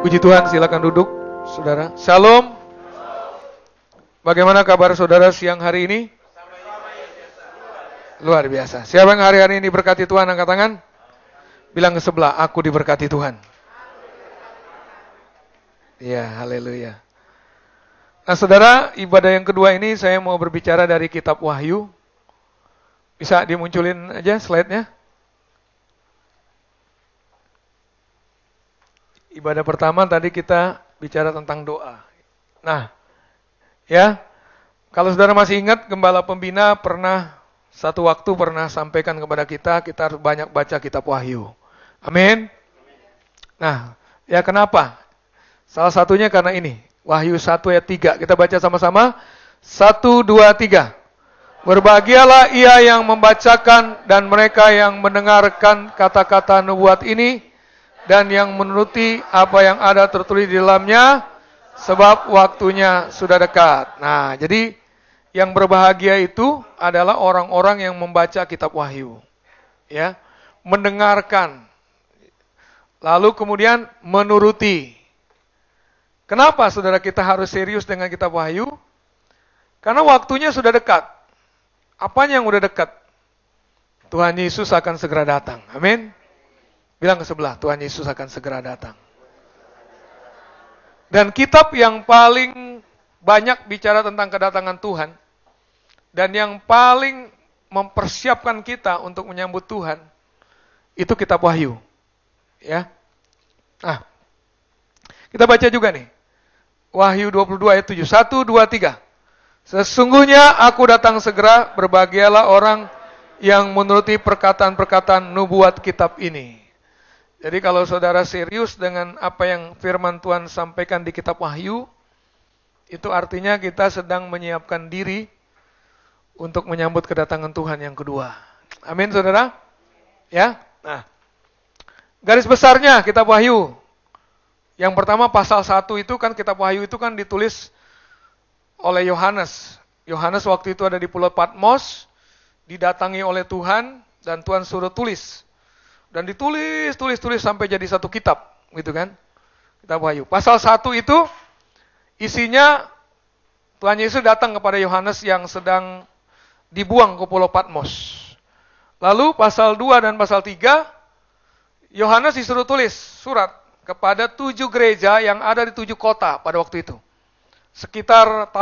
Puji Tuhan, silakan duduk, saudara. Shalom. Bagaimana kabar saudara siang hari ini? Luar biasa. Siapa yang hari-hari ini diberkati Tuhan, angkat tangan. Bilang ke sebelah, aku diberkati Tuhan. Ya, haleluya. Nah saudara, ibadah yang kedua ini saya mau berbicara dari kitab Wahyu. Bisa dimunculin aja slide-nya. Ibadah pertama tadi kita bicara tentang doa. Nah, ya, kalau saudara masih ingat, Gembala Pembina satu waktu pernah sampaikan kepada kita harus banyak baca kitab Wahyu. Amin. Nah, ya kenapa? Salah satunya karena ini, Wahyu 1 ayat 3. Kita baca sama-sama. 1, 2, 3. Berbahagialah ia yang membacakan dan mereka yang mendengarkan kata-kata nubuat ini, dan yang menuruti apa yang ada tertulis di dalamnya, sebab waktunya sudah dekat. Nah, jadi yang berbahagia itu adalah orang-orang yang membaca kitab Wahyu. Ya, mendengarkan. Lalu kemudian menuruti. Kenapa saudara kita harus serius dengan kitab Wahyu? Karena waktunya sudah dekat. Apanya yang udah dekat? Tuhan Yesus akan segera datang. Amin. Bilang ke sebelah, Tuhan Yesus akan segera datang. Dan kitab yang paling banyak bicara tentang kedatangan Tuhan, dan yang paling mempersiapkan kita untuk menyambut Tuhan, itu kitab Wahyu. Ya. Nah, kita baca juga nih. Wahyu 22 ayat 7. 1, 2, 3. Sesungguhnya aku datang segera, berbahagialah orang yang menuruti perkataan-perkataan nubuat kitab ini. Jadi kalau saudara serius dengan apa yang firman Tuhan sampaikan di kitab Wahyu, itu artinya kita sedang menyiapkan diri untuk menyambut kedatangan Tuhan yang kedua. Amin, saudara? Ya. Nah, garis besarnya kitab Wahyu. Yang pertama pasal 1 itu kan kitab Wahyu itu kan ditulis oleh Yohanes. Yohanes waktu itu ada di Pulau Patmos, didatangi oleh Tuhan dan Tuhan suruh tulis. Dan ditulis sampai jadi satu kitab, gitu kan? Kitab Wahyu. Pasal 1 itu isinya Tuhan Yesus datang kepada Yohanes yang sedang dibuang ke Pulau Patmos. Lalu pasal 2 dan pasal 3, Yohanes disuruh tulis surat kepada 7 gereja yang ada di 7 kota pada waktu itu. Sekitar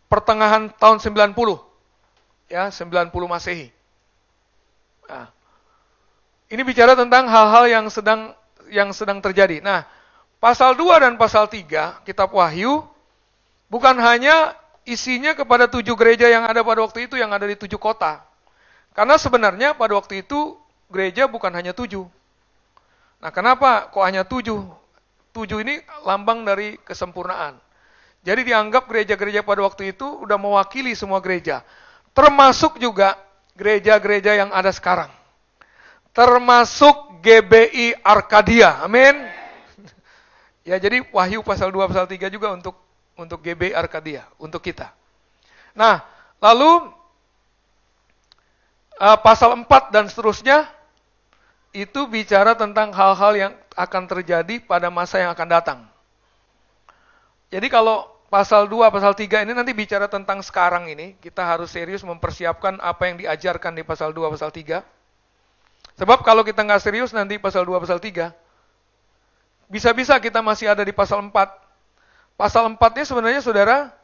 pertengahan tahun 90. Ya, 90 Masehi. Nah, ini bicara tentang hal-hal yang sedang terjadi. Nah, pasal 2 dan pasal 3 kitab Wahyu bukan hanya isinya kepada 7 gereja yang ada pada waktu itu, yang ada di 7 kota. Karena sebenarnya pada waktu itu gereja bukan hanya 7. Nah, kenapa kok hanya 7? 7 ini lambang dari kesempurnaan. Jadi dianggap gereja-gereja pada waktu itu udah mewakili semua gereja. Termasuk juga gereja-gereja yang ada sekarang. Termasuk GBI Arkadia. Amin. Ya, jadi Wahyu pasal 2 pasal 3 juga untuk GBI Arkadia, untuk kita. Nah, lalu pasal 4 dan seterusnya itu bicara tentang hal-hal yang akan terjadi pada masa yang akan datang. Jadi kalau pasal 2 pasal 3 ini nanti bicara tentang sekarang ini, kita harus serius mempersiapkan apa yang diajarkan di pasal 2 pasal 3. Sebab kalau kita nggak serius nanti pasal 2, pasal 3, bisa-bisa kita masih ada di pasal 4. Pasal 4-nya sebenarnya saudara,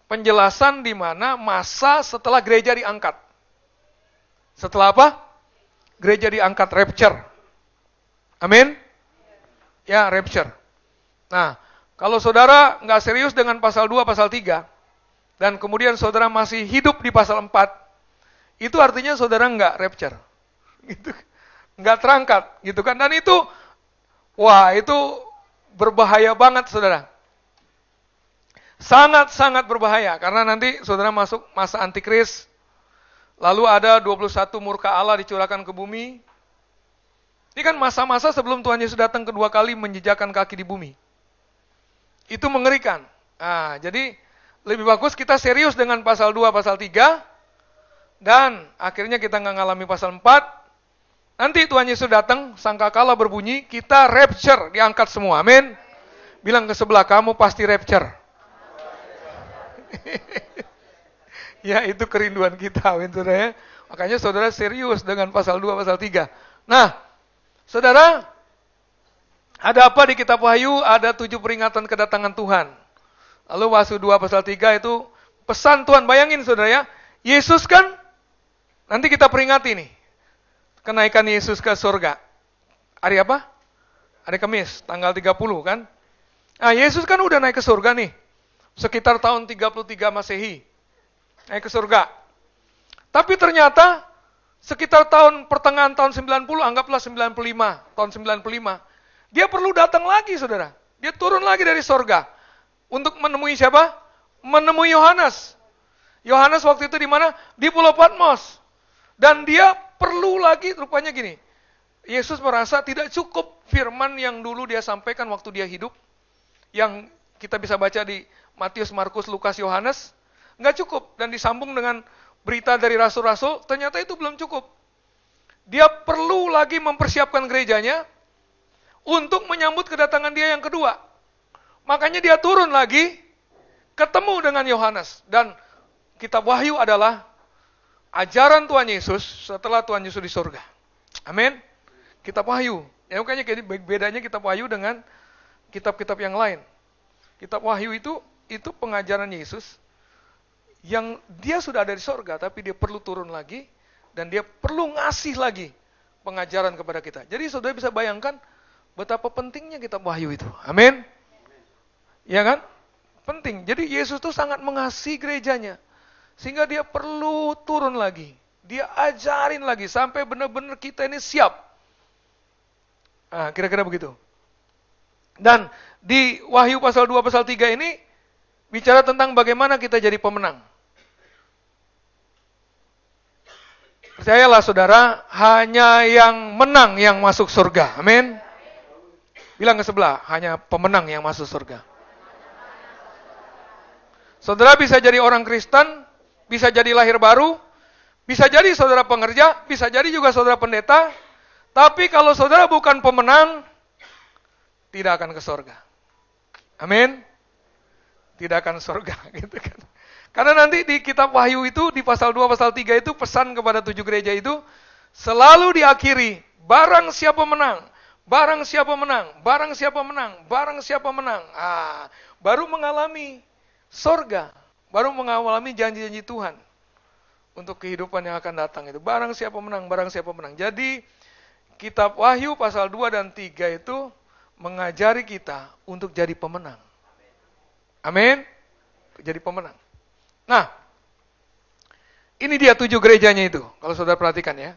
penjelasan di mana masa setelah gereja diangkat. Setelah apa? Gereja diangkat, rapture. Amin? Ya, rapture. Nah, kalau saudara nggak serius dengan pasal 2, pasal 3, dan kemudian saudara masih hidup di pasal 4, itu artinya saudara nggak rapture, gitu, nggak terangkat, gitu kan? Dan itu, wah itu berbahaya banget, saudara. Sangat-sangat berbahaya, karena nanti saudara masuk masa antikris, lalu ada 21 murka Allah dicurahkan ke bumi. Ini kan masa-masa sebelum Tuhan Yesus datang kedua kali menjejakkan kaki di bumi. Itu mengerikan. Nah, jadi lebih bagus kita serius dengan pasal 2, pasal 3, dan akhirnya kita nggak ngalami pasal 4, Nanti Tuhan Yesus datang, sangkakala berbunyi, kita rapture, diangkat semua. Amin. Bilang ke sebelah, kamu pasti rapture. Ya, itu kerinduan kita, amin, saudara ya. Makanya saudara serius dengan pasal 2, pasal 3. Nah, saudara, ada apa di kitab Wahyu? Ada 7 peringatan kedatangan Tuhan. Lalu Wahyu 2, pasal 3 itu pesan Tuhan. Bayangin saudara ya, Yesus kan, nanti kita peringati nih, kenaikan Yesus ke surga. Hari apa? Hari Kamis, tanggal 30 kan. Nah, Yesus kan udah naik ke surga nih. Sekitar tahun 33 Masehi. Naik ke surga. Tapi ternyata sekitar pertengahan tahun 90, anggaplah 95, tahun 95. Dia perlu datang lagi, saudara. Dia turun lagi dari surga. Untuk menemui siapa? Menemui Yohanes. Yohanes waktu itu di mana? Di Pulau Patmos. Dan dia perlu lagi, rupanya gini. Yesus merasa tidak cukup firman yang dulu dia sampaikan waktu dia hidup. Yang kita bisa baca di Matius, Markus, Lukas, Yohanes. Nggak cukup. Dan disambung dengan berita dari rasul-rasul, ternyata itu belum cukup. Dia perlu lagi mempersiapkan gerejanya untuk menyambut kedatangan dia yang kedua. Makanya dia turun lagi, ketemu dengan Yohanes. Dan kitab Wahyu adalah ajaran Tuhan Yesus setelah Tuhan Yesus di surga. Amin. Kitab Wahyu. Ya makanya bedanya kitab Wahyu dengan kitab-kitab yang lain. Kitab Wahyu itu pengajaran Yesus yang dia sudah ada di surga, tapi dia perlu turun lagi, dan dia perlu ngasih lagi pengajaran kepada kita. Jadi saudara bisa bayangkan betapa pentingnya kitab Wahyu itu. Amin. Ya kan? Penting. Jadi Yesus tuh sangat mengasihi gerejanya. Sehingga dia perlu turun lagi. Dia ajarin lagi sampai benar-benar kita ini siap. Nah, kira-kira begitu. Dan di Wahyu pasal 2, pasal 3 ini bicara tentang bagaimana kita jadi pemenang. Percayalah saudara, hanya yang menang yang masuk surga. Amin. Bilang ke sebelah, hanya pemenang yang masuk surga. Saudara bisa jadi orang Kristen, bisa jadi lahir baru, bisa jadi saudara pengerja, bisa jadi juga saudara pendeta, tapi kalau saudara bukan pemenang, tidak akan ke surga. Amin. Tidak akan surga, gitu kan. Karena nanti di kitab Wahyu itu, di pasal 2, pasal 3 itu, pesan kepada 7 gereja itu, selalu diakhiri, barang siapa menang, barang siapa menang, barang siapa menang, barang siapa menang. Baru mengalami surga, baru mengalami janji-janji Tuhan untuk kehidupan yang akan datang itu. Barang siapa menang, barang siapa menang. Jadi, kitab Wahyu pasal 2 dan 3 itu mengajari kita untuk jadi pemenang. Amin. Jadi pemenang. Nah, ini dia 7 gerejanya itu. Kalau saudara perhatikan ya.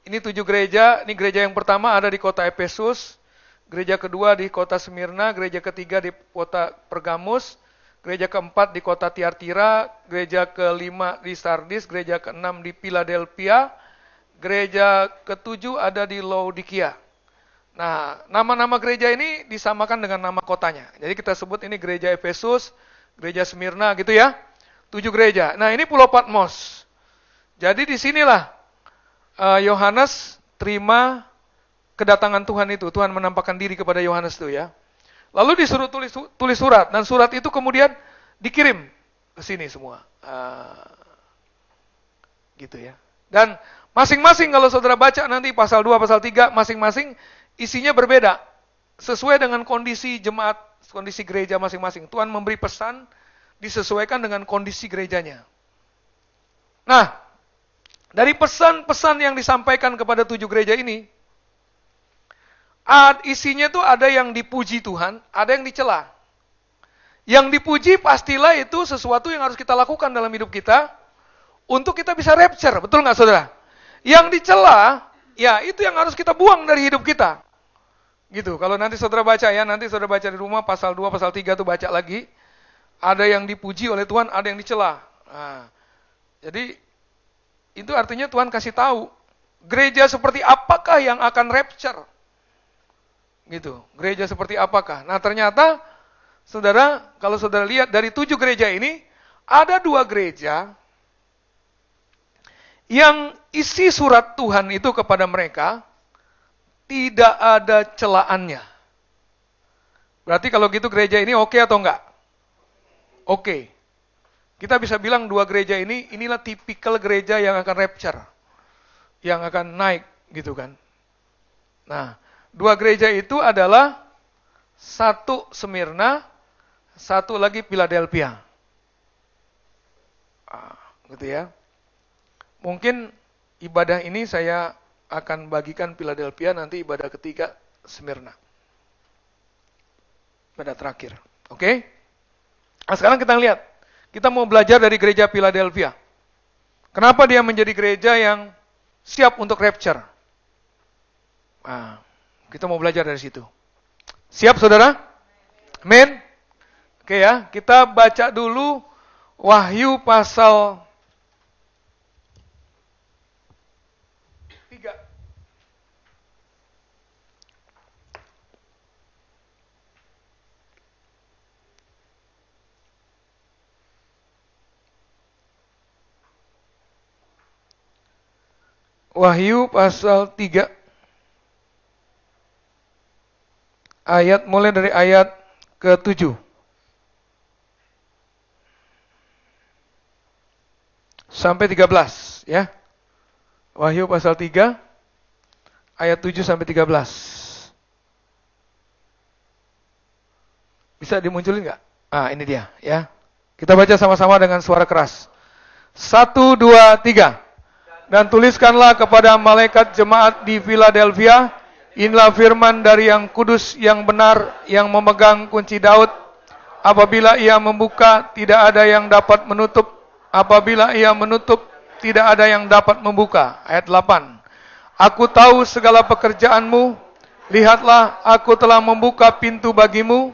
Ini 7 gereja. Ini gereja yang pertama ada di kota Efesus. Gereja kedua di kota Smyrna. Gereja ketiga di kota Pergamus. Gereja keempat di kota Tiatira. Gereja kelima di Sardis. Gereja keenam di Philadelphia. Gereja ketujuh ada di Laodikia. Nah, nama-nama gereja ini disamakan dengan nama kotanya. Jadi kita sebut ini gereja Efesus, gereja Smyrna gitu ya. 7 gereja. Nah, ini Pulau Patmos. Jadi disinilah Yohanes terima kedatangan Tuhan itu. Tuhan menampakkan diri kepada Yohanes itu ya. Lalu disuruh tulis surat. Dan surat itu kemudian dikirim ke sini semua. Gitu ya. Dan masing-masing kalau saudara baca nanti pasal 2, pasal 3, masing-masing isinya berbeda. Sesuai dengan kondisi jemaat, kondisi gereja masing-masing. Tuhan memberi pesan disesuaikan dengan kondisi gerejanya. Nah, dari pesan-pesan yang disampaikan kepada 7 gereja ini, isinya tuh ada yang dipuji Tuhan, ada yang dicela. Yang dipuji pastilah itu sesuatu yang harus kita lakukan dalam hidup kita, untuk kita bisa rapture, betul nggak saudara? Yang dicela, ya itu yang harus kita buang dari hidup kita. Gitu, kalau nanti saudara baca ya, nanti saudara baca di rumah pasal 2, pasal 3 tuh baca lagi. Ada yang dipuji oleh Tuhan, ada yang dicela. Nah, jadi itu artinya Tuhan kasih tahu gereja seperti apakah yang akan rapture. Gitu, gereja seperti apakah. Nah, ternyata saudara, kalau saudara lihat dari 7 gereja ini, ada 2 gereja yang isi surat Tuhan itu kepada mereka tidak ada celaannya. Berarti kalau gitu gereja ini oke atau enggak? Oke. Kita bisa bilang dua gereja ini, inilah tipikal gereja yang akan rapture. Yang akan naik, gitu kan. Nah, dua gereja itu adalah satu Smyrna, satu lagi Philadelphia. Gitu ya. Mungkin ibadah ini saya akan bagikan Philadelphia, nanti ibadah ketiga Smyrna. Pada terakhir. Oke? Nah, sekarang kita lihat. Kita mau belajar dari gereja Philadelphia. Kenapa dia menjadi gereja yang siap untuk rapture? Nah, kita mau belajar dari situ. Siap, saudara? Amin? Oke ya, kita baca dulu Wahyu pasal 3. Wahyu pasal 3. Mulai dari ayat ke-7. Sampai 13, ya. Wahyu pasal 3, ayat 7 sampai 13. Bisa dimunculin nggak? Ini dia, ya. Kita baca sama-sama dengan suara keras. 1, 2, 3. Dan tuliskanlah kepada malaikat jemaat di Philadelphia, inilah firman dari yang kudus, yang benar, yang memegang kunci Daud. Apabila ia membuka, tidak ada yang dapat menutup. Apabila ia menutup, tidak ada yang dapat membuka. Ayat 8. Aku tahu segala pekerjaanmu. Lihatlah, aku telah membuka pintu bagimu,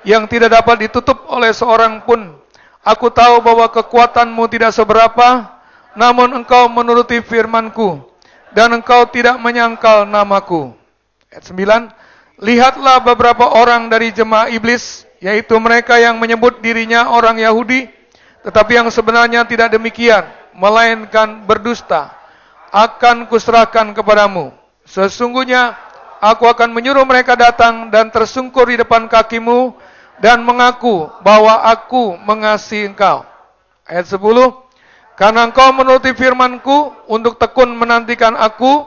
yang tidak dapat ditutup oleh seorang pun. Aku tahu bahwa kekuatanmu tidak seberapa, namun engkau menuruti firman-Ku, dan engkau tidak menyangkal namaku. Ayat 9. Lihatlah beberapa orang dari jemaah iblis, yaitu mereka yang menyebut dirinya orang Yahudi, tetapi yang sebenarnya tidak demikian, melainkan berdusta. Akan kuserahkan kepadamu. Sesungguhnya aku akan menyuruh mereka datang dan tersungkur di depan kakimu, dan mengaku bahwa aku mengasihi engkau. Ayat 10. Karena engkau menuruti firman-Ku untuk tekun menantikan aku,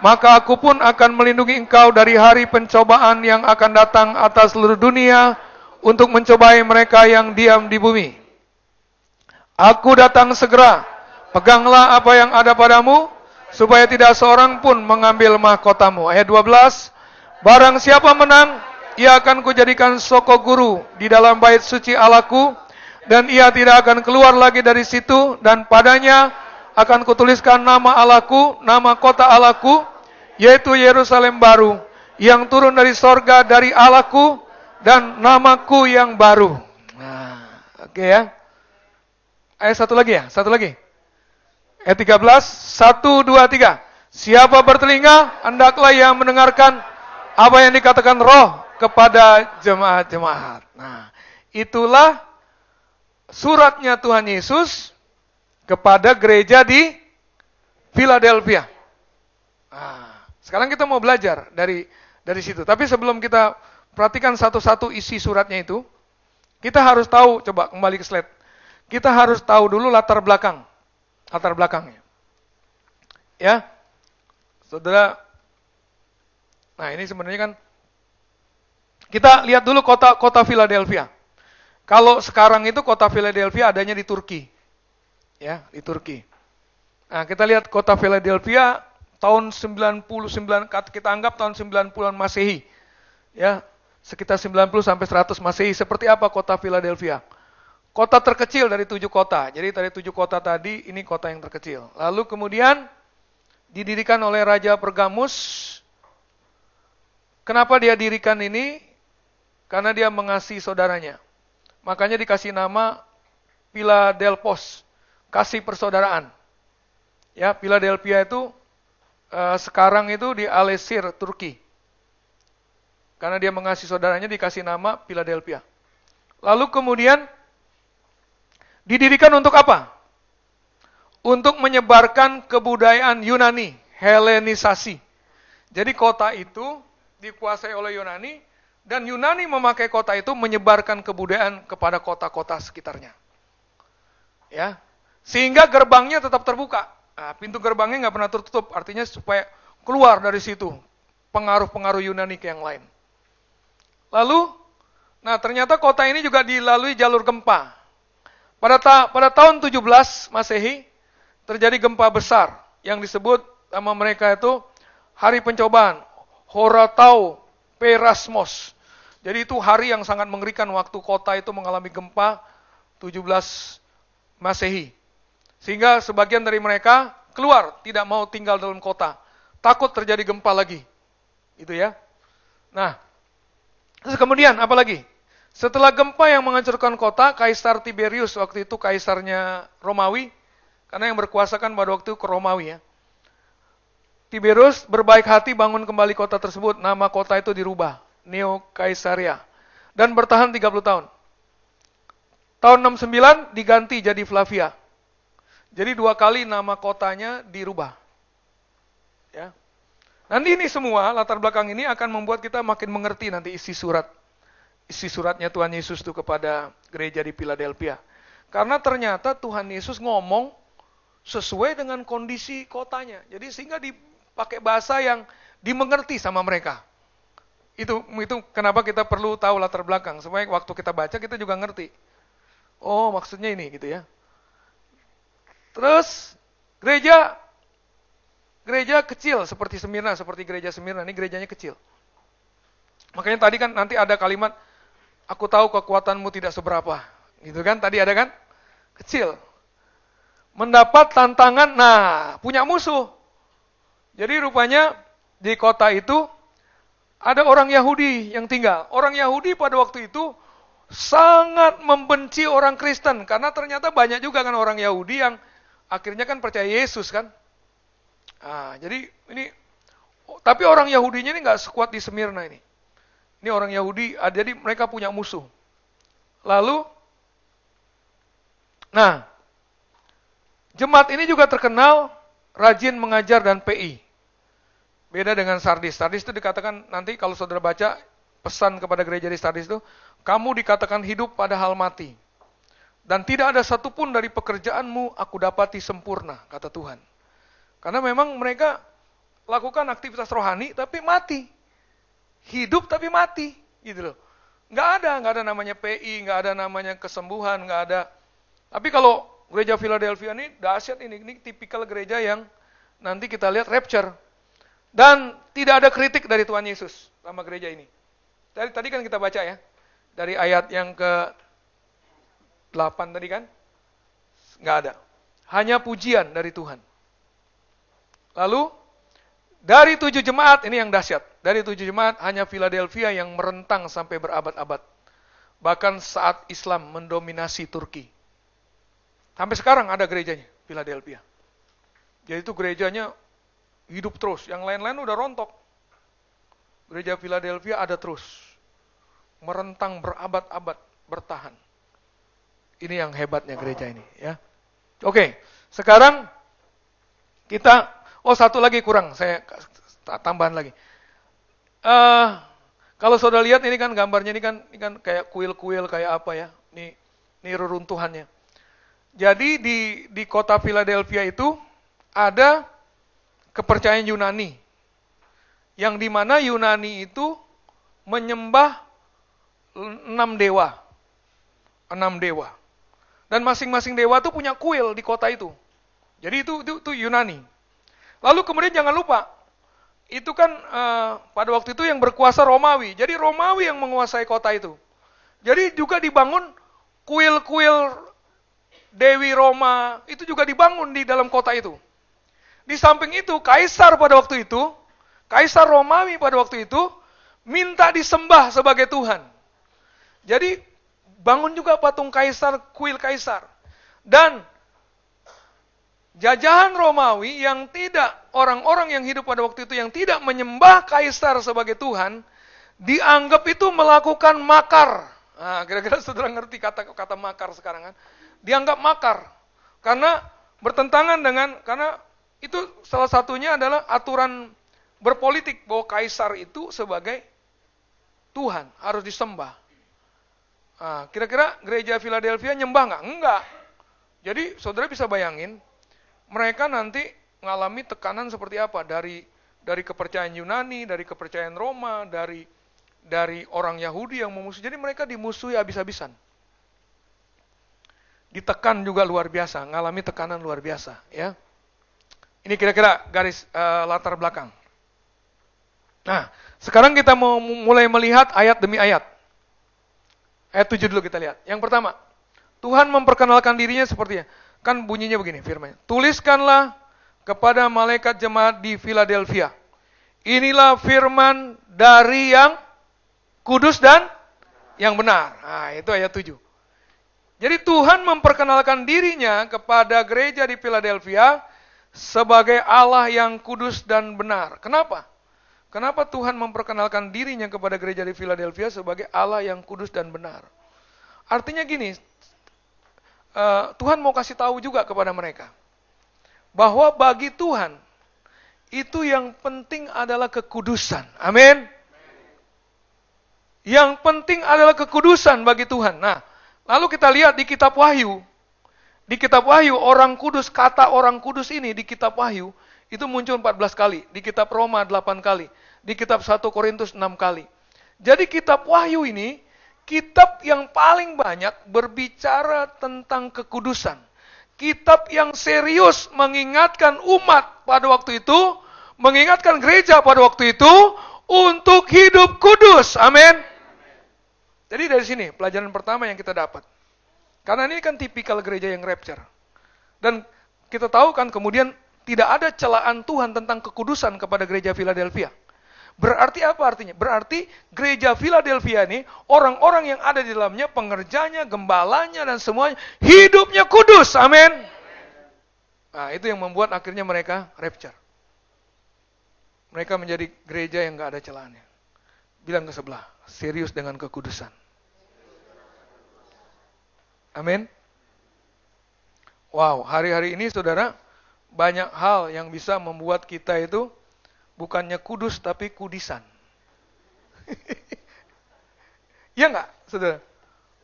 maka aku pun akan melindungi engkau dari hari pencobaan yang akan datang atas seluruh dunia untuk mencobai mereka yang diam di bumi. Aku datang segera, peganglah apa yang ada padamu, supaya tidak seorang pun mengambil mahkotamu. Ayat 12. Barang siapa menang, ia akan kujadikan soko guru di dalam bait suci Allahku, dan ia tidak akan keluar lagi dari situ, dan padanya akan kutuliskan nama Allahku, nama kota Allahku, yaitu Yerusalem baru, yang turun dari sorga dari Allahku, dan namaku yang baru. Nah, oke ya. Ayat satu lagi. Ayat 13, 1, 2, 3. Siapa bertelinga, hendaklah ia mendengarkan apa yang dikatakan Roh kepada jemaat-jemaat. Nah, itulah suratnya Tuhan Yesus kepada gereja di Philadelphia. Nah, sekarang kita mau belajar dari situ. Tapi sebelum kita perhatikan satu-satu isi suratnya itu, kita harus tahu, coba kembali ke slide. Kita harus tahu dulu latar belakangnya. Ya. Saudara, nah ini sebenarnya kan kita lihat dulu kota Philadelphia. Kalau sekarang itu kota Philadelphia adanya di Turki. Ya, di Turki. Nah, kita lihat kota Philadelphia tahun 99, kita anggap tahun 90-an Masehi. Ya, sekitar 90 sampai 100 Masehi. Seperti apa kota Philadelphia? Kota terkecil dari 7 kota. Jadi dari 7 kota tadi, ini kota yang terkecil. Lalu kemudian didirikan oleh Raja Pergamus. Kenapa dia dirikan ini? Karena dia mengasihi saudaranya. Makanya dikasih nama Philadelphos, kasih persaudaraan. Ya, Philadelphia itu sekarang itu di Alesir, Turki. Karena dia mengasihi saudaranya dikasih nama Philadelphia. Lalu kemudian didirikan untuk apa? untuk menyebarkan kebudayaan Yunani, Helenisasi. Jadi kota itu dikuasai oleh Yunani, dan Yunani memakai kota itu menyebarkan kebudayaan kepada kota-kota sekitarnya. Ya, sehingga gerbangnya tetap terbuka. Nah, pintu gerbangnya nggak pernah tertutup, artinya supaya keluar dari situ pengaruh-pengaruh Yunani ke yang lain. Lalu, nah ternyata kota ini juga dilalui jalur gempa. Pada tahun 17 Masehi, terjadi gempa besar yang disebut sama mereka itu hari pencobaan, Horatau Perasmos. Jadi itu hari yang sangat mengerikan waktu kota itu mengalami gempa 17 Masehi. Sehingga sebagian dari mereka keluar, tidak mau tinggal dalam kota. Takut terjadi gempa lagi. Itu ya. Nah, terus kemudian apa lagi? Setelah gempa yang menghancurkan kota, Kaisar Tiberius, waktu itu kaisarnya Romawi, karena yang berkuasa kan pada waktu itu ke Romawi ya. Tiberius berbaik hati bangun kembali kota tersebut, nama kota itu dirubah, Neo Kaisaria, dan bertahan 30 tahun. Tahun 69 diganti jadi Flavia. Jadi 2 kali nama kotanya dirubah. Ya. Nanti ini semua, latar belakang ini akan membuat kita makin mengerti nanti isi surat. Isi suratnya Tuhan Yesus itu kepada gereja di Philadelphia. Karena ternyata Tuhan Yesus ngomong sesuai dengan kondisi kotanya. Jadi sehingga dipakai bahasa yang dimengerti sama mereka. Itu kenapa kita perlu tahu latar belakang. Supaya waktu kita baca kita juga ngerti. Oh maksudnya ini gitu ya. Terus gereja kecil seperti Smyrna, seperti gereja Smyrna, ini gerejanya kecil. Makanya tadi kan nanti ada kalimat, aku tahu kekuatanmu tidak seberapa. Gitu kan, tadi ada kan? Kecil. Mendapat tantangan, nah punya musuh. Jadi rupanya di kota itu ada orang Yahudi yang tinggal. Orang Yahudi pada waktu itu sangat membenci orang Kristen. Karena ternyata banyak juga kan orang Yahudi yang akhirnya kan percaya Yesus kan. Nah, jadi ini, tapi orang Yahudinya ini nggak sekuat di Smyrna ini. Ini orang Yahudi, jadi mereka punya musuh. Lalu, nah, jemaat ini juga terkenal rajin mengajar dan PI. Beda dengan Sardis. Sardis itu dikatakan nanti kalau saudara baca pesan kepada gereja di Sardis itu, kamu dikatakan hidup padahal mati. Dan tidak ada satupun dari pekerjaanmu aku dapati sempurna, kata Tuhan. Karena memang mereka lakukan aktivitas rohani tapi mati. Hidup tapi mati, gitu loh. Nggak ada namanya PI, nggak ada namanya kesembuhan, nggak ada. Tapi kalau gereja Philadelphia ini dahsyat ini tipikal gereja yang nanti kita lihat rapture. Dan tidak ada kritik dari Tuhan Yesus sama gereja ini. Tadi kan kita baca ya, dari ayat yang ke-8 tadi kan, nggak ada. Hanya pujian dari Tuhan. Lalu, dari 7 jemaat, ini yang dahsyat. Dari 7 jemaat, hanya Philadelphia yang merentang sampai berabad-abad. Bahkan saat Islam mendominasi Turki. Sampai sekarang ada gerejanya, Philadelphia. Jadi itu gerejanya hidup terus. Yang lain-lain udah rontok. Gereja Philadelphia ada terus. Merentang berabad-abad, bertahan. Ini yang hebatnya gereja ini. Ya. Oke, sekarang kita... Oh, satu lagi kurang, saya tambahan lagi. Kalau saudara lihat ini kan gambarnya ini kan kayak kuil-kuil kayak apa ya? Ini reruntuhannya. Jadi di kota Philadelphia itu ada kepercayaan Yunani. Yang dimana Yunani itu menyembah 6 dewa. 6 dewa. Dan masing-masing dewa itu punya kuil di kota itu. Jadi itu Yunani. Lalu kemudian jangan lupa, itu kan pada waktu itu yang berkuasa Romawi. Jadi Romawi yang menguasai kota itu. Jadi juga dibangun kuil-kuil Dewi Roma, itu juga dibangun di dalam kota itu. Di samping itu, Kaisar pada waktu itu, Kaisar Romawi pada waktu itu, minta disembah sebagai Tuhan. Jadi bangun juga patung Kaisar, kuil Kaisar. Dan jajahan Romawi yang tidak, orang-orang yang hidup pada waktu itu yang tidak menyembah Kaisar sebagai Tuhan, dianggap itu melakukan makar. Nah, kira-kira saudara ngerti kata makar sekarang kan? Dianggap makar. Karena Bertentangan dengan, karena itu salah satunya adalah aturan berpolitik bahwa kaisar itu sebagai Tuhan, harus disembah. Nah, kira-kira gereja Philadelphia nyembah nggak? Enggak. Jadi saudara bisa bayangin, mereka nanti mengalami tekanan seperti apa dari kepercayaan Yunani, dari kepercayaan Roma, dari orang Yahudi yang memusuhi. Jadi mereka dimusuhi habis-habisan. Ditekan juga luar biasa, ngalami tekanan luar biasa, ya. Ini kira-kira garis latar belakang. Nah, sekarang kita mau mulai melihat ayat demi ayat. Ayat 7 dulu kita lihat. Yang pertama, Tuhan memperkenalkan dirinya seperti kan bunyinya begini firman-Nya. Tuliskanlah kepada malaikat jemaat di Philadelphia. Inilah firman dari yang kudus dan yang benar. Nah, itu ayat 7. Jadi Tuhan memperkenalkan dirinya kepada gereja di Philadelphia sebagai Allah yang kudus dan benar. Kenapa? Kenapa Tuhan memperkenalkan dirinya kepada gereja di Philadelphia sebagai Allah yang kudus dan benar? Artinya gini, Tuhan mau kasih tahu juga kepada mereka, bahwa bagi Tuhan, itu yang penting adalah kekudusan. Amin. Yang penting adalah kekudusan bagi Tuhan. Nah, lalu kita lihat di kitab Wahyu. Di kitab Wahyu, orang kudus, kata orang kudus ini di kitab Wahyu, itu muncul 14 kali. Di kitab Roma 8 kali. Di kitab 1 Korintus 6 kali. Jadi kitab Wahyu ini, kitab yang paling banyak berbicara tentang kekudusan. Kitab yang serius mengingatkan umat pada waktu itu, mengingatkan gereja pada waktu itu, untuk hidup kudus. Amin. Jadi dari sini, pelajaran pertama yang kita dapat. Karena ini kan tipikal gereja yang rapture. Dan kita tahu kan kemudian tidak ada celaan Tuhan tentang kekudusan kepada gereja Philadelphia. Berarti apa artinya? Berarti gereja Philadelphia ini, orang-orang yang ada di dalamnya, pengerjanya, gembalanya, dan semuanya, hidupnya kudus. Amin. Nah, itu yang membuat akhirnya mereka rapture. Mereka menjadi gereja yang gak ada celaannya. Bilang ke sebelah, serius dengan kekudusan. Amin. Wow, hari-hari ini saudara, banyak hal yang bisa membuat kita itu bukannya kudus tapi kudisan. Ya enggak, saudara?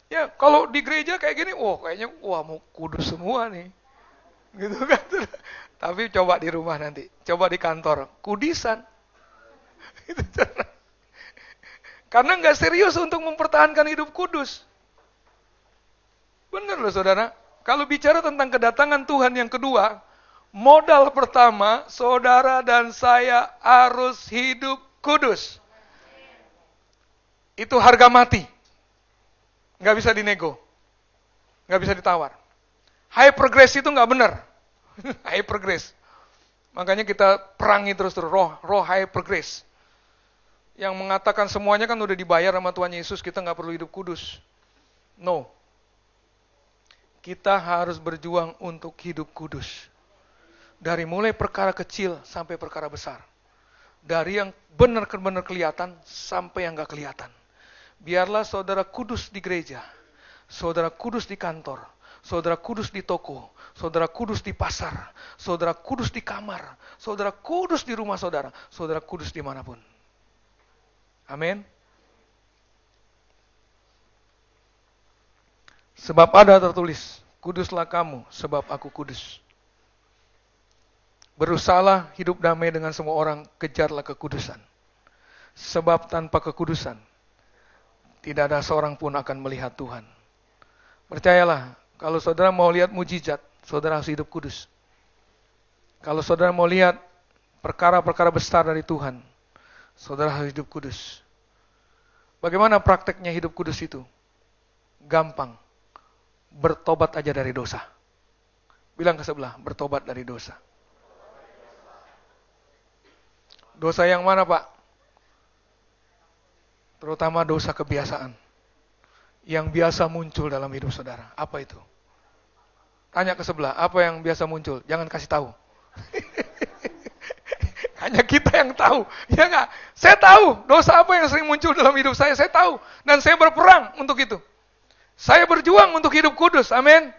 Ya, kalau di gereja kayak gini, kayaknya mau kudus semua nih. Gitu kan. Tapi coba di rumah nanti, coba di kantor, kudisan. Karena enggak serius untuk mempertahankan hidup kudus. Benar loh saudara, kalau bicara tentang kedatangan Tuhan yang kedua, modal pertama, saudara dan saya harus hidup kudus. Itu harga mati. Nggak bisa dinego. Nggak bisa ditawar. Hypergrace itu nggak benar. Hypergrace. Makanya kita perangi terus-terus. Roh hypergrace. Yang mengatakan semuanya kan udah dibayar sama Tuhan Yesus, kita nggak perlu hidup kudus. No. Kita harus berjuang untuk hidup kudus. Dari mulai perkara kecil sampai perkara besar. Dari yang benar-benar kelihatan sampai yang gak kelihatan. Biarlah saudara kudus di gereja. Saudara kudus di kantor. Saudara kudus di toko. Saudara kudus di pasar. Saudara kudus di kamar. Saudara kudus di rumah saudara. Saudara kudus dimanapun. Amin. Sebab ada tertulis, kuduslah kamu sebab aku kudus. Berusahalah hidup damai dengan semua orang, kejarlah kekudusan. Sebab tanpa kekudusan, tidak ada seorang pun akan melihat Tuhan. Percayalah, kalau saudara mau lihat mujizat, saudara harus hidup kudus. Kalau saudara mau lihat perkara-perkara besar dari Tuhan, saudara harus hidup kudus. Bagaimana prakteknya hidup kudus itu? Gampang. Bertobat aja dari dosa. Bilang ke sebelah, bertobat dari dosa. Dosa yang mana, Pak? Terutama dosa kebiasaan. Yang biasa muncul dalam hidup saudara. Apa itu? Tanya ke sebelah, apa yang biasa muncul? Jangan kasih tahu. Hanya kita yang tahu. Ya enggak? Saya tahu dosa apa yang sering muncul dalam hidup saya tahu. Dan saya berperang untuk itu. Saya berjuang untuk hidup kudus, amin.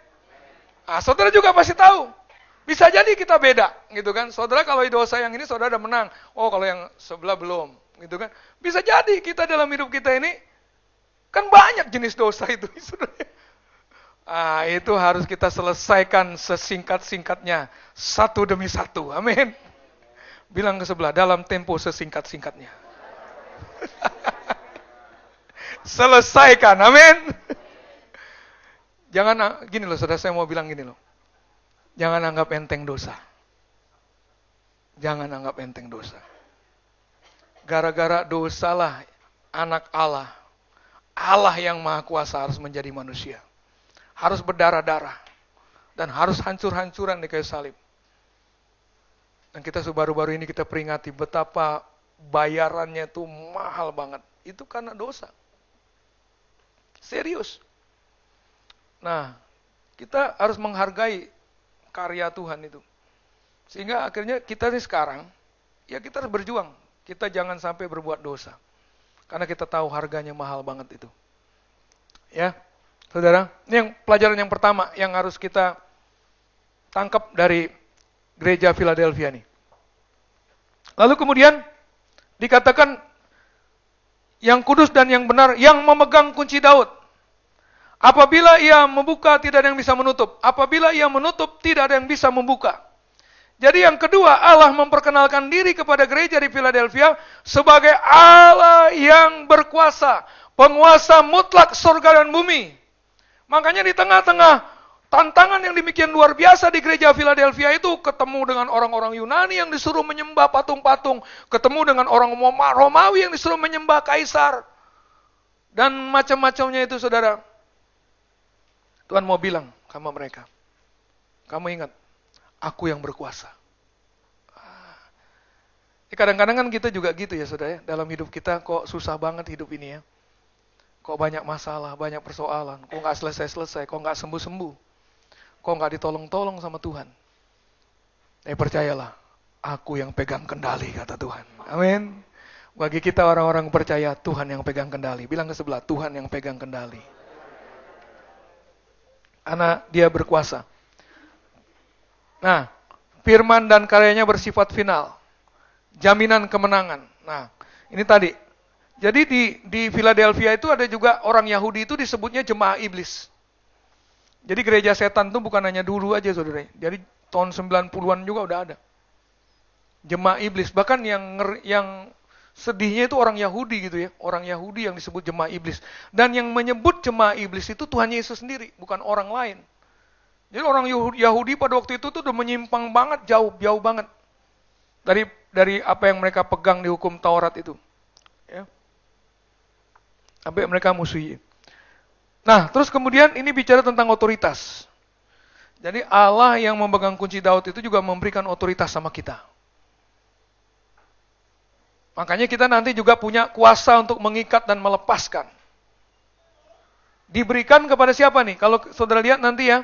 Saudara juga pasti tahu. Bisa jadi kita beda, gitu kan. Saudara kalau dosa yang ini saudara udah menang. Oh, kalau yang sebelah belum, gitu kan. Bisa jadi kita dalam hidup kita ini kan banyak jenis dosa itu, saudara. Itu harus kita selesaikan sesingkat-singkatnya, satu demi satu. Amin. Bilang ke sebelah, dalam tempo sesingkat-singkatnya. Selesaikan, amin. Jangan, gini loh saudara, saya mau bilang gini loh. Jangan anggap enteng dosa. Jangan anggap enteng dosa. Gara-gara dosalah anak Allah, Allah yang maha kuasa harus menjadi manusia. Harus berdarah-darah. Dan harus hancur-hancuran di kayu salib. Dan kita baru-baru ini kita peringati betapa bayarannya itu mahal banget. Itu karena dosa. Serius. Nah, kita harus menghargai karya Tuhan itu. Sehingga akhirnya kita nih sekarang, ya kita harus berjuang. Kita jangan sampai berbuat dosa. Karena kita tahu harganya mahal banget itu. Ya, saudara, ini yang pelajaran yang pertama yang harus kita tangkap dari gereja Philadelphia nih. Lalu kemudian dikatakan yang kudus dan yang benar, yang memegang kunci Daud. Apabila ia membuka, tidak ada yang bisa menutup. Apabila ia menutup, tidak ada yang bisa membuka. Jadi yang kedua, Allah memperkenalkan diri kepada gereja di Philadelphia sebagai Allah yang berkuasa, penguasa mutlak surga dan bumi. Makanya di tengah-tengah tantangan yang demikian luar biasa di gereja Philadelphia itu, ketemu dengan orang-orang Yunani yang disuruh menyembah patung-patung, ketemu dengan orang Romawi yang disuruh menyembah kaisar, dan macam-macamnya itu, saudara. Tuhan mau bilang sama mereka, kamu ingat, aku yang berkuasa. Kadang-kadang kan kita juga gitu ya saudara, dalam hidup kita kok susah banget hidup ini ya. Kok banyak masalah, banyak persoalan, kok nggak selesai-selesai, kok nggak sembuh-sembuh, kok nggak ditolong-tolong sama Tuhan. Percayalah, aku yang pegang kendali, kata Tuhan. Amin. Bagi kita orang-orang percaya, Tuhan yang pegang kendali. Bilang ke sebelah, Tuhan yang pegang kendali. Karena dia berkuasa. Nah, firman dan karyanya bersifat final. Jaminan kemenangan. Nah, ini tadi. Jadi di Philadelphia itu ada juga orang Yahudi itu disebutnya jemaah iblis. Jadi gereja setan itu bukan hanya dulu aja saudara. Jadi tahun 90-an juga udah ada. Jemaah iblis. Bahkan yang sedihnya itu orang Yahudi gitu ya. Orang Yahudi yang disebut jemaah iblis. Dan yang menyebut jemaah iblis itu Tuhan Yesus sendiri. Bukan orang lain. Jadi orang Yahudi pada waktu itu tuh udah menyimpang banget. Jauh banget. Dari apa yang mereka pegang di hukum Taurat itu. Ya. Sampai mereka musuhi. Nah, terus kemudian ini bicara tentang otoritas. Jadi Allah yang memegang kunci Daud itu juga memberikan otoritas sama kita. Makanya kita nanti juga punya kuasa untuk mengikat dan melepaskan. Diberikan kepada siapa nih? Kalau saudara lihat nanti ya,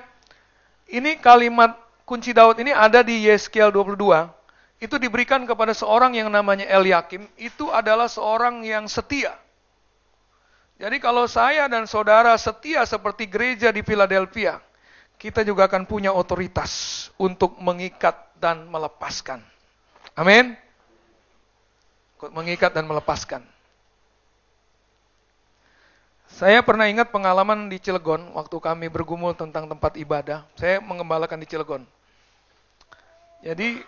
ini kalimat kunci Daud ini ada di Yeskiel 22. Itu diberikan kepada seorang yang namanya Eliakim. Itu adalah seorang yang setia. Jadi kalau saya dan saudara setia seperti gereja di Philadelphia, kita juga akan punya otoritas untuk mengikat dan melepaskan. Amin. Mengikat dan melepaskan. Saya pernah ingat pengalaman di Cilegon, waktu kami bergumul tentang tempat ibadah. Saya mengembalakan di Cilegon. Jadi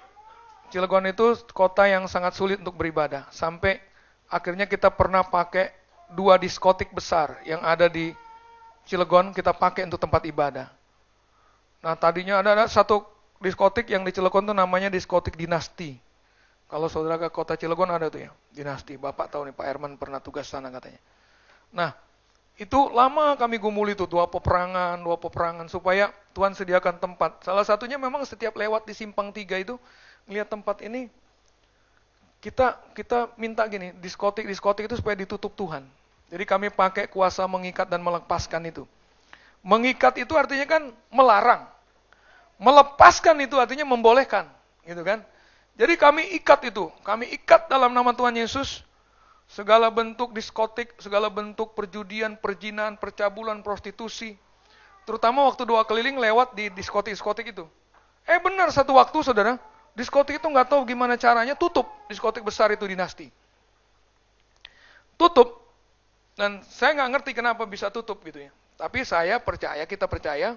Cilegon itu kota yang sangat sulit untuk beribadah. Sampai akhirnya kita pernah pakai 2 diskotik besar yang ada di Cilegon, kita pakai untuk tempat ibadah. Nah tadinya ada satu diskotik yang di Cilegon itu namanya diskotik Dinasti. Kalau saudara ke kota Cilegon ada tuh ya, Dinasti. Bapak tahu nih, Pak Herman pernah tugas sana katanya. Nah itu lama kami gumul itu, 2 peperangan supaya Tuhan sediakan tempat. Salah satunya memang setiap lewat di Simpang 3 itu, ngelihat tempat ini, kita minta gini, diskotik itu supaya ditutup Tuhan. Jadi kami pakai kuasa mengikat dan melepaskan itu. Mengikat itu artinya kan melarang. Melepaskan itu artinya membolehkan, gitu kan? Jadi kami ikat itu, kami ikat dalam nama Tuhan Yesus segala bentuk diskotik, segala bentuk perjudian, perjinaan, percabulan, prostitusi. Terutama waktu doa keliling lewat di diskotik itu. Benar, satu waktu saudara, diskotik itu nggak tahu gimana caranya tutup. Diskotik besar itu Dinasti. Tutup. Dan saya nggak ngerti kenapa bisa tutup gitu ya. Tapi saya percaya, kita percaya,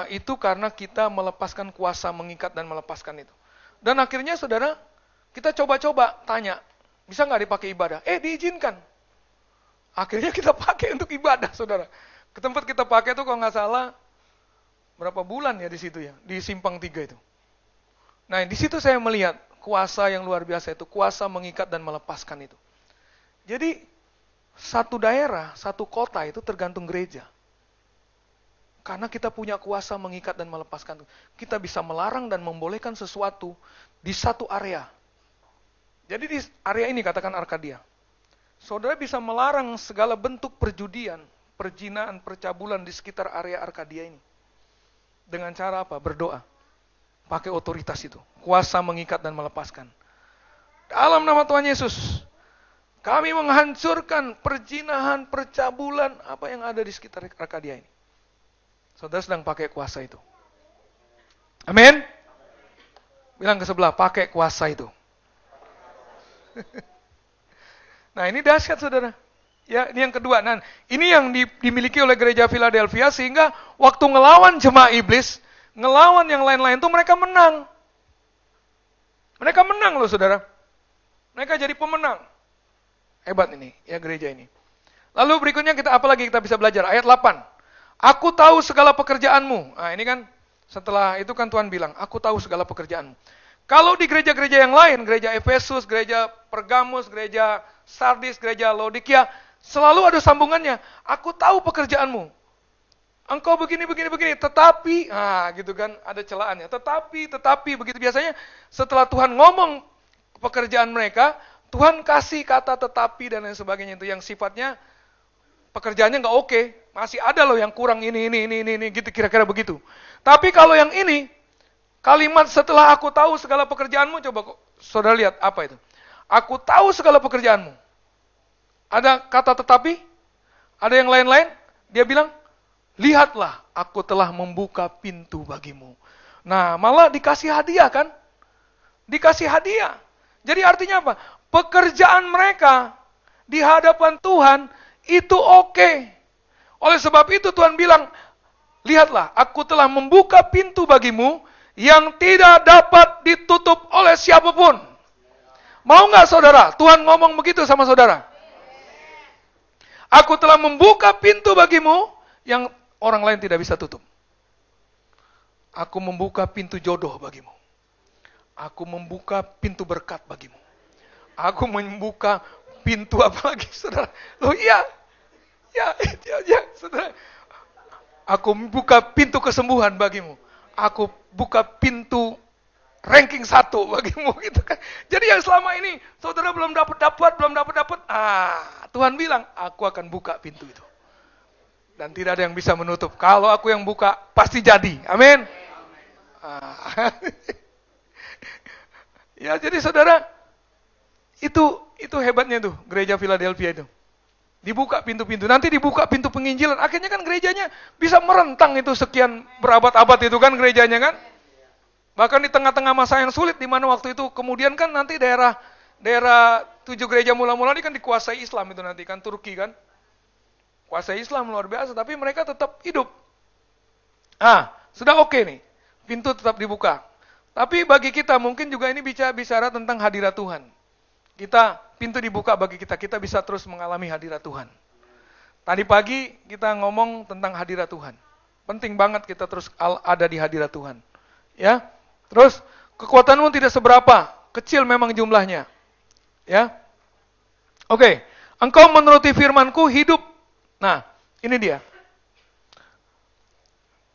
itu karena kita melepaskan kuasa mengikat dan melepaskan itu. Dan akhirnya saudara, kita coba-coba tanya, bisa nggak dipakai ibadah? Diizinkan. Akhirnya kita pakai untuk ibadah, saudara. Ke tempat kita pakai itu kalau nggak salah, berapa bulan ya di situ ya, di Simpang 3 itu. Nah, di situ saya melihat kuasa yang luar biasa itu, kuasa mengikat dan melepaskan itu. Jadi, satu daerah, satu kota itu tergantung gereja. Karena kita punya kuasa mengikat dan melepaskan. Kita bisa melarang dan membolehkan sesuatu di satu area. Jadi di area ini katakan Arkadia. Saudara bisa melarang segala bentuk perjudian, perjinaan, percabulan di sekitar area Arkadia ini. Dengan cara apa? Berdoa. Pakai otoritas itu. Kuasa mengikat dan melepaskan. Dalam nama Tuhan Yesus, kami menghancurkan perjinahan, percabulan, apa yang ada di sekitar Arkadia ini. Saudara sedang pakai kuasa itu. Amin. Bilang ke sebelah, pakai kuasa itu. Nah, ini dahsyat saudara. Ya, ini yang kedua. Nah, ini yang dimiliki oleh gereja Philadelphia sehingga waktu ngelawan jemaah iblis, ngelawan yang lain-lain itu mereka menang. Mereka menang loh saudara. Mereka jadi pemenang. Hebat ini, ya gereja ini. Lalu berikutnya apalagi kita bisa belajar? Ayat 8. Aku tahu segala pekerjaanmu. Nah, ini kan setelah itu kan Tuhan bilang, aku tahu segala pekerjaanmu. Kalau di gereja-gereja yang lain, gereja Efesus, gereja Pergamus, gereja Sardis, gereja Laodikia, selalu ada sambungannya. Aku tahu pekerjaanmu. Engkau begini, tetapi, gitu kan, ada celaannya. Tetapi, begitu biasanya setelah Tuhan ngomong pekerjaan mereka, Tuhan kasih kata tetapi dan lain sebagainya itu yang sifatnya pekerjaannya nggak oke. Masih ada loh yang kurang ini, gitu kira-kira begitu. Tapi kalau yang ini, kalimat setelah aku tahu segala pekerjaanmu, coba saudara lihat apa itu. Aku tahu segala pekerjaanmu. Ada kata tetapi, ada yang lain-lain, dia bilang, lihatlah, aku telah membuka pintu bagimu. Nah, malah dikasih hadiah kan? Dikasih hadiah. Jadi artinya apa? Pekerjaan mereka di hadapan Tuhan itu oke. Oleh sebab itu Tuhan bilang, lihatlah, aku telah membuka pintu bagimu yang tidak dapat ditutup oleh siapapun. Mau nggak saudara? Tuhan ngomong begitu sama saudara. Aku telah membuka pintu bagimu yang orang lain tidak bisa tutup. Aku membuka pintu jodoh bagimu. Aku membuka pintu berkat bagimu. Aku membuka pintu apa lagi, saudara? Loh iya. Ya, saudara. Aku membuka pintu kesembuhan bagimu. Aku buka pintu ranking 1 bagimu gitu kan. Jadi yang selama ini saudara belum dapat, Tuhan bilang, aku akan buka pintu itu. Dan tidak ada yang bisa menutup. Kalau aku yang buka, pasti jadi. Amin. Ya, jadi saudara, itu hebatnya tuh gereja Philadelphia itu. Dibuka pintu-pintu, nanti dibuka pintu penginjilan. Akhirnya kan gerejanya bisa merentang itu sekian berabad-abad itu kan gerejanya kan. Bahkan di tengah-tengah masa yang sulit, di mana waktu itu kemudian kan nanti daerah 7 gereja mula-mula ini kan dikuasai Islam itu nanti kan, Turki kan. Kuasai Islam luar biasa, tapi mereka tetap hidup. Sudah oke nih, pintu tetap dibuka. Tapi bagi kita mungkin juga ini bicara tentang hadirat Tuhan. Pintu dibuka bagi kita bisa terus mengalami hadirat Tuhan. Tadi pagi kita ngomong tentang hadirat Tuhan. Penting banget kita terus ada di hadirat Tuhan. Ya. Terus kekuatanmu tidak seberapa, kecil memang jumlahnya. Ya. Oke, engkau menuruti firman-Ku hidup. Nah, ini dia.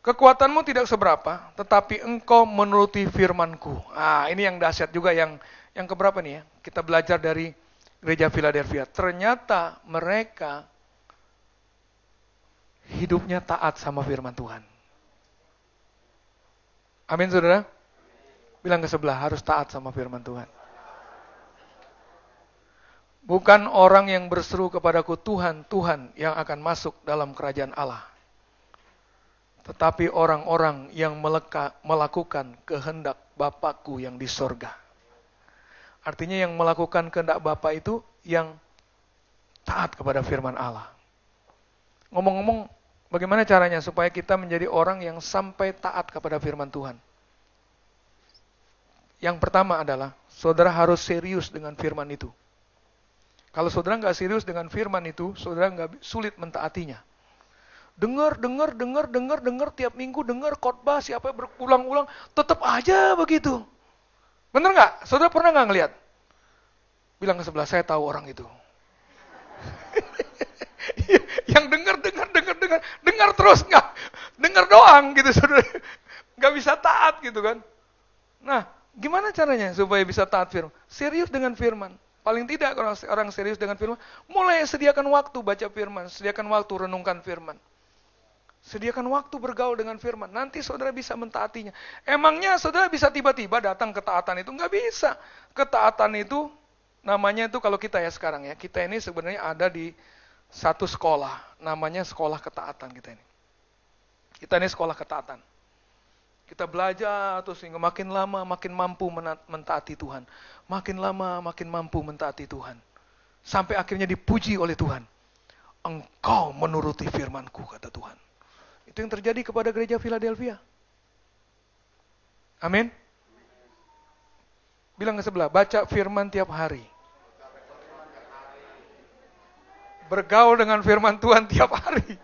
Kekuatanmu tidak seberapa, tetapi engkau menuruti firman-Ku. Ini yang dahsyat juga yang keberapa nih ya? Kita belajar dari gereja Philadelphia. Ternyata mereka hidupnya taat sama firman Tuhan. Amin saudara? Bilang ke sebelah, harus taat sama firman Tuhan. Bukan orang yang berseru kepadaku Tuhan, Tuhan yang akan masuk dalam kerajaan Allah. tetapi orang-orang yang melakukan kehendak Bapakku yang di sorga. Artinya yang melakukan kehendak Bapa itu yang taat kepada firman Allah. Ngomong-ngomong, bagaimana caranya supaya kita menjadi orang yang sampai taat kepada firman Tuhan? Yang pertama adalah, saudara harus serius dengan firman itu. Kalau saudara nggak serius dengan firman itu, saudara nggak sulit mentaatinya. Dengar tiap minggu, dengar khotbah siapa berulang-ulang, tetap aja begitu. Bener nggak? Saudara pernah nggak ngelihat? Bilang ke sebelah, saya tahu orang itu. Yang dengar terus nggak, dengar doang gitu saudara, nggak bisa taat gitu kan. Nah, gimana caranya supaya bisa taat firman? Serius dengan firman. Paling tidak kalau orang serius dengan firman, mulai sediakan waktu baca firman, sediakan waktu renungkan firman. Sediakan waktu bergaul dengan firman. Nanti saudara bisa mentaatinya. Emangnya saudara bisa tiba-tiba datang ketaatan itu? Nggak bisa. Ketaatan itu, namanya itu kalau kita ya sekarang ya, kita ini sebenarnya ada di satu sekolah. Namanya sekolah ketaatan kita ini. Kita ini sekolah ketaatan. Kita belajar terus sehingga makin lama makin mampu mentaati Tuhan. Makin lama makin mampu mentaati Tuhan. Sampai akhirnya dipuji oleh Tuhan. Engkau menuruti firman-Ku, kata Tuhan. Itu yang terjadi kepada gereja Philadelphia. Amin. Bilang ke sebelah, baca firman tiap hari. Bergaul dengan firman Tuhan tiap hari.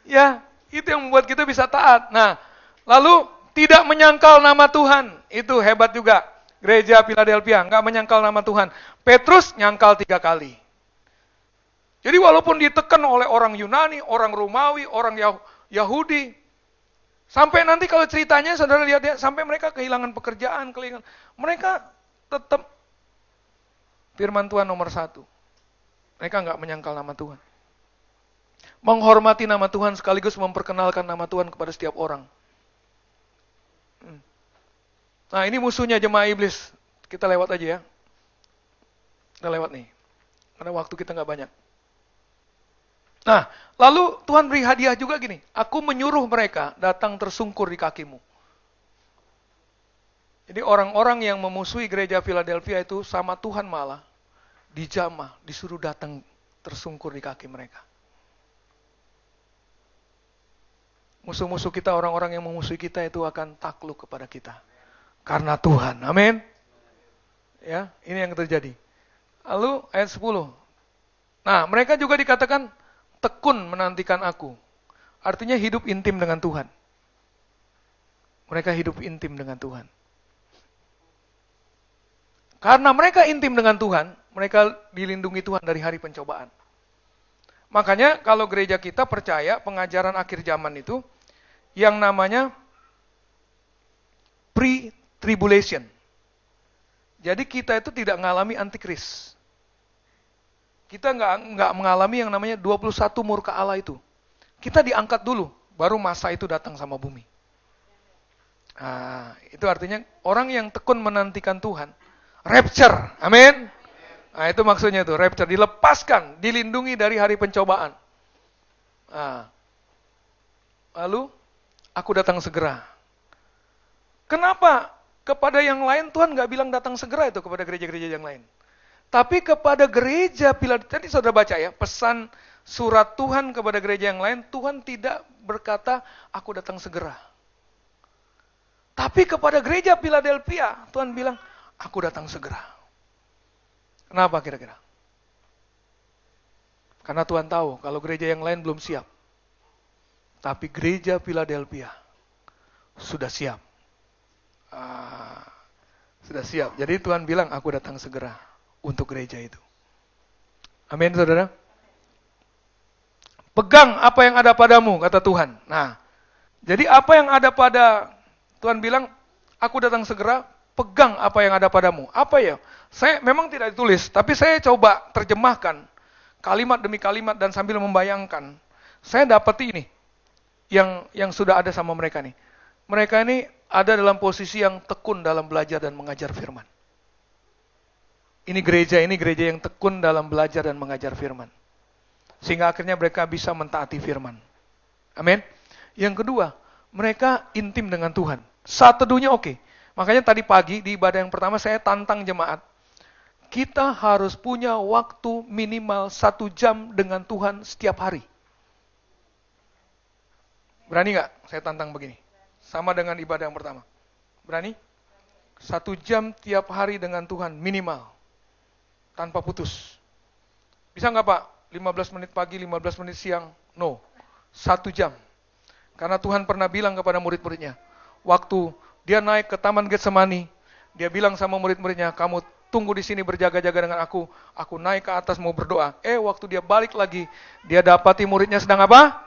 Ya, itu yang membuat kita bisa taat. Nah, lalu tidak menyangkal nama Tuhan. Itu hebat juga. Gereja Philadelphia nggak menyangkal nama Tuhan. Petrus nyangkal 3 kali. Jadi walaupun ditekan oleh orang Yunani, orang Romawi, orang Yahudi, sampai nanti kalau ceritanya saudara lihat ya, sampai mereka kehilangan pekerjaan, mereka tetap firman Tuhan nomor 1. Mereka nggak menyangkal nama Tuhan. Menghormati nama Tuhan sekaligus memperkenalkan nama Tuhan kepada setiap orang. Nah, ini musuhnya jemaah iblis. Kita lewat aja ya. Kita lewat nih. Karena waktu kita nggak banyak. Nah, lalu Tuhan beri hadiah juga gini. Aku menyuruh mereka datang tersungkur di kakimu. Jadi orang-orang yang memusuhi gereja Philadelphia itu sama Tuhan malah dijamah, disuruh datang tersungkur di kaki mereka. Musuh-musuh kita, orang-orang yang memusuhi kita itu akan takluk kepada kita. Karena Tuhan. Amin. Ya, ini yang terjadi. Lalu ayat 10. Nah, mereka juga dikatakan tekun menantikan aku. Artinya hidup intim dengan Tuhan. Mereka hidup intim dengan Tuhan. Karena mereka intim dengan Tuhan, mereka dilindungi Tuhan dari hari pencobaan. Makanya kalau gereja kita percaya pengajaran akhir zaman itu yang namanya pre-tribulation. Jadi kita itu tidak mengalami antikris. Kita nggak mengalami yang namanya 21 murka Allah itu. Kita diangkat dulu, baru masa itu datang sama bumi. Nah, itu artinya orang yang tekun menantikan Tuhan, rapture, amin. Nah, itu maksudnya itu, rapture, dilepaskan, dilindungi dari hari pencobaan. Nah, lalu, aku datang segera. Kenapa? Kepada yang lain Tuhan nggak bilang datang segera itu kepada gereja-gereja yang lain. Tapi kepada gereja Philadelphia, tadi saudara baca ya, pesan surat Tuhan kepada gereja yang lain, Tuhan tidak berkata, aku datang segera. Tapi kepada gereja Philadelphia, Tuhan bilang, aku datang segera. Kenapa kira-kira? Karena Tuhan tahu kalau gereja yang lain belum siap. Tapi gereja Philadelphia sudah siap. Sudah siap. Jadi Tuhan bilang, aku datang segera untuk gereja itu. Amin, saudara. Pegang apa yang ada padamu, kata Tuhan. Nah, jadi apa yang ada pada, Tuhan bilang, aku datang segera, pegang apa yang ada padamu. Apa ya? Saya memang tidak ditulis, tapi saya coba terjemahkan kalimat demi kalimat dan sambil membayangkan. Saya dapat ini yang sudah ada sama mereka nih. Mereka ini ada dalam posisi yang tekun dalam belajar dan mengajar firman. Ini gereja yang tekun dalam belajar dan mengajar firman. Sehingga akhirnya mereka bisa mentaati firman. Amin. Yang kedua, mereka intim dengan Tuhan. Saat teduhnya oke. Makanya tadi pagi di ibadah yang pertama saya tantang jemaat. Kita harus punya waktu minimal 1 jam dengan Tuhan setiap hari. Berani nggak saya tantang begini? Sama dengan ibadah yang pertama. Berani? 1 jam tiap hari dengan Tuhan minimal. Tanpa putus. Bisa nggak Pak? 15 menit pagi, 15 menit siang? No. 1 jam. Karena Tuhan pernah bilang kepada murid-muridnya. Waktu dia naik ke Taman Getsemani, dia bilang sama murid-muridnya, kamu tunggu di sini berjaga-jaga dengan aku naik ke atas mau berdoa. Waktu dia balik lagi, dia dapati muridnya sedang apa?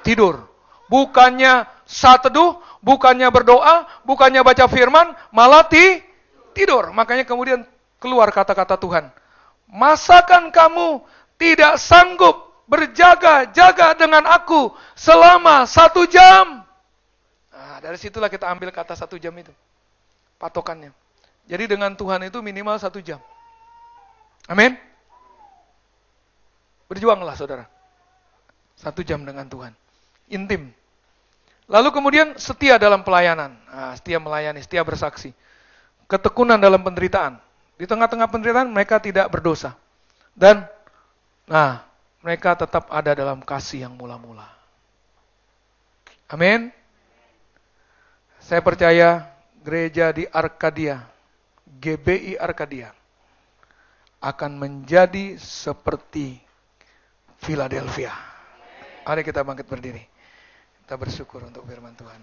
Tidur. Bukannya saat teduh, bukannya berdoa, bukannya baca firman, malah tidur. Makanya kemudian keluar kata-kata Tuhan. Masakan kamu tidak sanggup berjaga-jaga dengan aku selama 1 jam? Nah, dari situlah kita ambil kata 1 jam itu. Patokannya. Jadi dengan Tuhan itu minimal 1 jam. Amin. Berjuanglah saudara. 1 jam dengan Tuhan. Intim. Lalu kemudian setia dalam pelayanan. Nah, setia melayani, setia bersaksi. Ketekunan dalam penderitaan. Di tengah-tengah penderitaan mereka tidak berdosa. Dan mereka tetap ada dalam kasih yang mula-mula. Amin. Saya percaya gereja di Arkadia, GBI Arkadia, akan menjadi seperti Philadelphia. Mari kita bangkit berdiri. Kita bersyukur untuk firman Tuhan.